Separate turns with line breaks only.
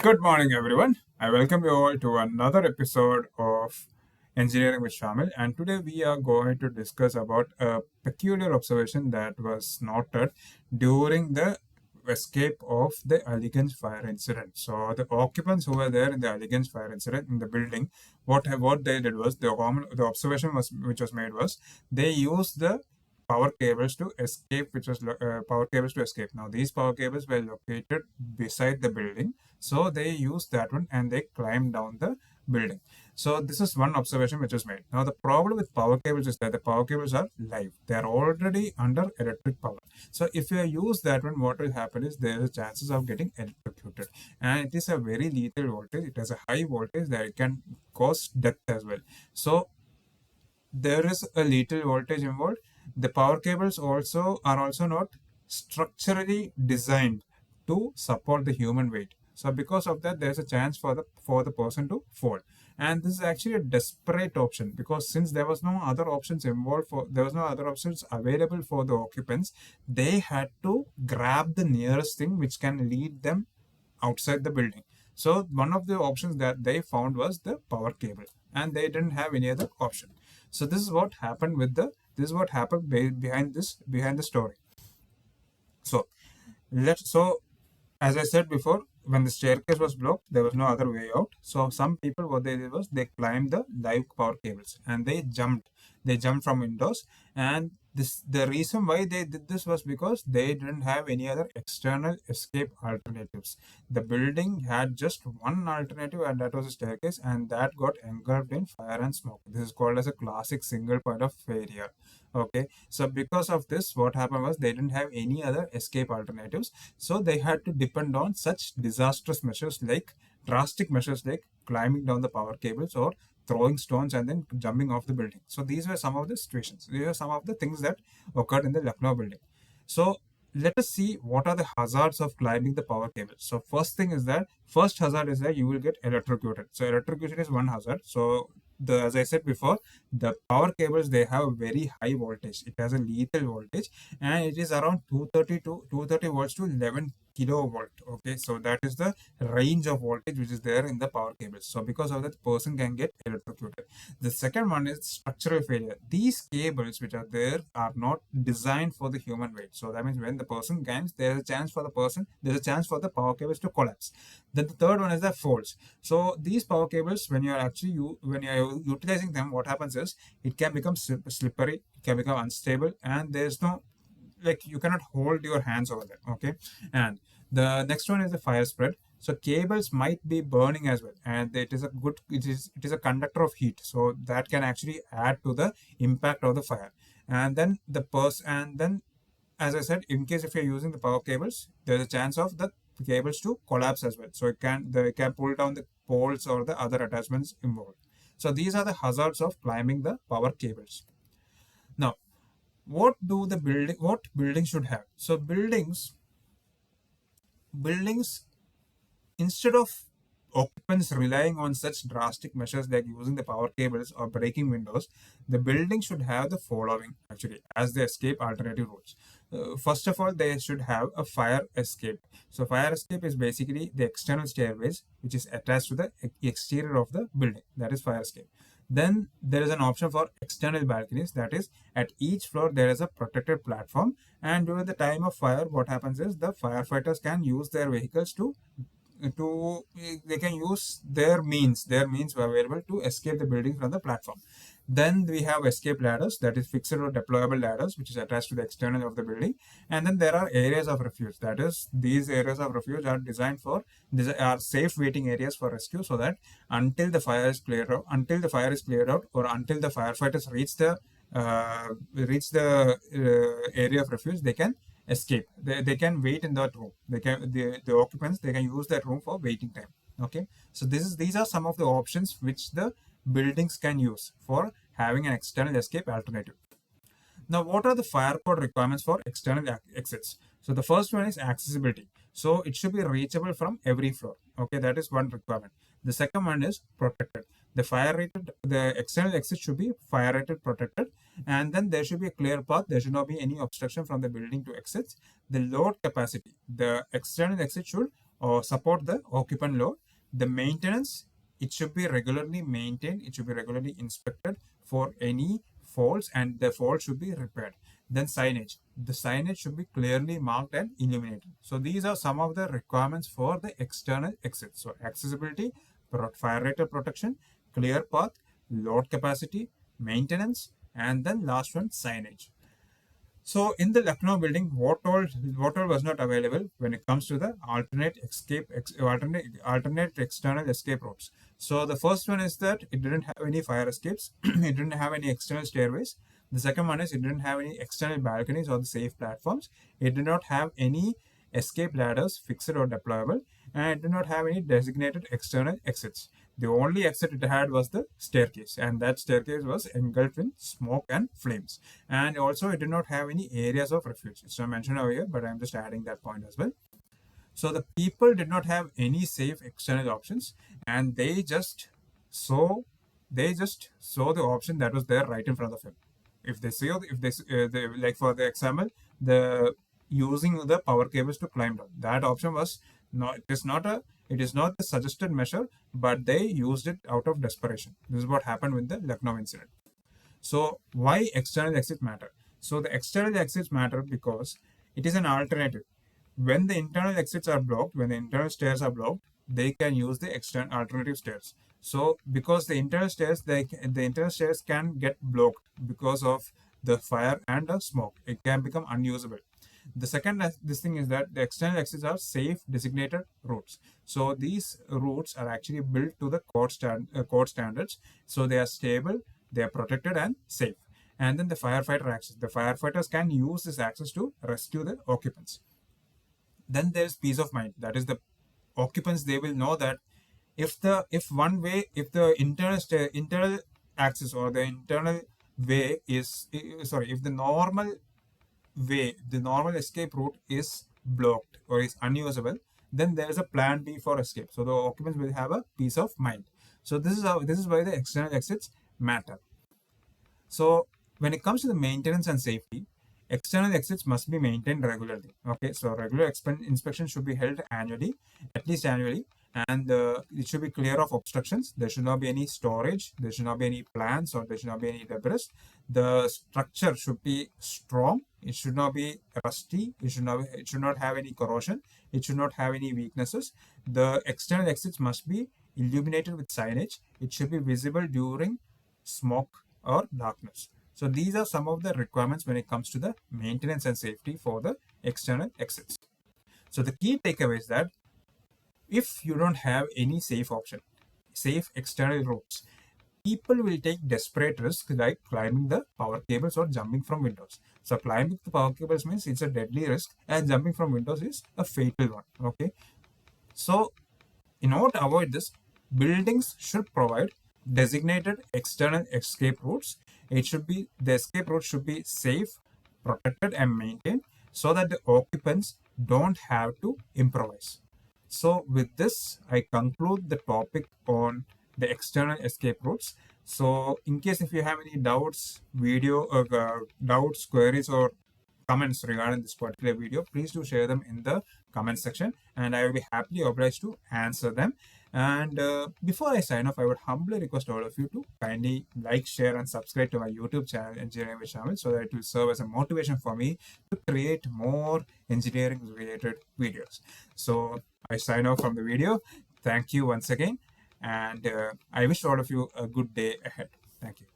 Good morning, everyone. I welcome you all to another episode of Engineering with Shamil. And today we are going to discuss about a peculiar observation that was noted during the escape of the Elegance fire incident. So the occupants who were there in the Elegance fire incident in the building, what they did was the observation was which was made was they used the power cables to escape, power cables to escape. Now these power cables were located beside the building, so they used that one and they climbed down the building. So this is one observation which is made. Now the problem with power cables is that the power cables are live. They are already under electric power. So if you use that one, what will happen is there is chances of getting electrocuted. And it is a very lethal voltage. It has a high voltage that it can cause death as well. So there is a lethal voltage involved. The power cables are also not structurally designed to support the human weight. So because of that, there's a chance for the person to fall. And this is actually a desperate option because since there was no other options available for the occupants, they had to grab the nearest thing which can lead them outside the building. So one of the options that they found was the power cable, and they didn't have any other option. So this is what happened behind the story. So as I said before, when the staircase was blocked, there was no other way out. So some people, what they did was they climbed the live power cables and they jumped. They jumped from windows, and the reason why they did this was because they didn't have any other external escape alternatives. The building had just one alternative, and that was a staircase, and that got engulfed in fire and smoke. This is called as a classic single point of failure. Okay, so because of this, what happened was they didn't have any other escape alternatives, so they had to depend on such drastic measures like climbing down the power cables or throwing stones and then jumping off the building. So these were some of the situations. These are some of the things that occurred in the Lucknow building. So let us see what are the hazards of climbing the power cables. So first hazard is that you will get electrocuted. So electrocution is one hazard. So as I said before, the power cables, they have a very high voltage. It has a lethal voltage, and it is around 230 volts to 11 kilovolt. Okay, so that is the range of voltage which is there in the power cables. So because of that, the person can get electrocuted. The second one is structural failure. These cables which are there are not designed for the human weight. So that means when the person climbs, there's a chance for the power cables to collapse. Then the third one is the faults. So these power cables, when you're utilizing them, what happens is it can become slippery, it can become unstable, and there's no, like, you cannot hold your hands over there. Okay, and the next one is the fire spread. So cables might be burning as well, and it is a conductor of heat, so that can actually add to the impact of the fire. And then as I said, in case if you're using the power cables, there's a chance of the cables to collapse as well. So it can pull down the poles or the other attachments involved. So these are the hazards of climbing the power cables. Now, what buildings should have? So buildings, instead of occupants relying on such drastic measures like using the power cables or breaking windows, the building should have the following actually as the escape alternative routes. First of all, they should have a fire escape. So fire escape is basically the external stairways which is attached to the exterior of the building. That is fire escape. Then there is an option for external balconies. That is, at each floor there is a protected platform, and during the time of fire, what happens is the firefighters can use their vehicles to they can use their means available to escape the building from the platform. Then we have escape ladders, that is fixed or deployable ladders, which is attached to the external of the building. And then there are areas of refuge. That is, these areas of refuge are these are safe waiting areas for rescue, so that until the fire is cleared out, or until the firefighters reach the area of refuge, they can escape. They can wait in that room. The occupants, they can use that room for waiting time. Okay, so these are some of the options which the buildings can use for having an external escape alternative. Now, what are the fire code requirements for external exits? So the first one is accessibility. So it should be reachable from every floor. Okay, that is one requirement. The second one is protected. The external exit should be fire rated protected, and then there should be a clear path. There should not be any obstruction from the building to exits. The load capacity. The external exit should or support the occupant load. The maintenance, it should be regularly maintained, it should be regularly inspected for any faults, and the fault should be repaired. Then signage. The signage should be clearly marked and illuminated. So these are some of the requirements for the external exit. So accessibility, fire rated protection, clear path, load capacity, maintenance, and then last one, signage. So in the Lucknow building, what all was not available when it comes to the alternate external escape routes. So the first one is that it didn't have any fire escapes. It didn't have any external stairways. The second one is it didn't have any external balconies or the safe platforms. It did not have any escape ladders fixed or deployable, and it did not have any designated external exits. The only exit it had was the staircase, and that staircase was engulfed in smoke and flames. And also, it did not have any areas of refuge. So I mentioned over here, but I'm just adding that point as well. So the people did not have any safe external options, and they just saw the option that was there right in front of them. If they like for the example, the using the power cables to climb down, that option was not. It is not the suggested measure, but they used it out of desperation. This is what happened with the Lucknow incident. So why external exits matter? So the external exits matter because it is an alternative. When the internal exits are blocked, when the internal stairs are blocked, they can use the external alternative stairs. So because the internal stairs can get blocked because of the fire and the smoke, it can become unusable. The second this thing is that the external exits are safe designated routes. So these routes are actually built to the code standards. So they are stable, they are protected and safe. And then the firefighter access. The firefighters can use this access to rescue the occupants. Then there's peace of mind. That is the occupants. They will know that if the internal access or the internal way is if the normal escape route is blocked or is unusable, then there is a plan B for escape. So the occupants will have a peace of mind. So this is why the external exits matter. So when it comes to the maintenance and safety, external exits must be maintained regularly. Okay, so regular inspection should be held annually, at least annually, and it should be clear of obstructions. There should not be any storage. There should not be any plants, or there should not be any debris. The structure should be strong. It should not be rusty. It should not have any corrosion. It should not have any weaknesses. The external exits must be illuminated with signage. It should be visible during smoke or darkness. So these are some of the requirements when it comes to the maintenance and safety for the external exits. So the key takeaway is that if you don't have any safe external routes, people will take desperate risks like climbing the power cables or jumping from windows. So climbing the power cables means it's a deadly risk, and jumping from windows is a fatal one. Okay. So in order to avoid this, buildings should provide designated external escape routes. The escape route should be safe, protected, and maintained so that the occupants don't have to improvise. So with this, I conclude the topic on the external escape routes. So in case if you have any doubts, queries, or comments regarding this particular video, please do share them in the comment section, and I will be happily obliged to answer them. And before I sign off, I would humbly request all of you to kindly like, share, and subscribe to my YouTube channel, Engineering with Shamil, so that it will serve as a motivation for me to create more engineering-related videos. So I sign off from the video. Thank you once again, and I wish all of you a good day ahead. Thank you.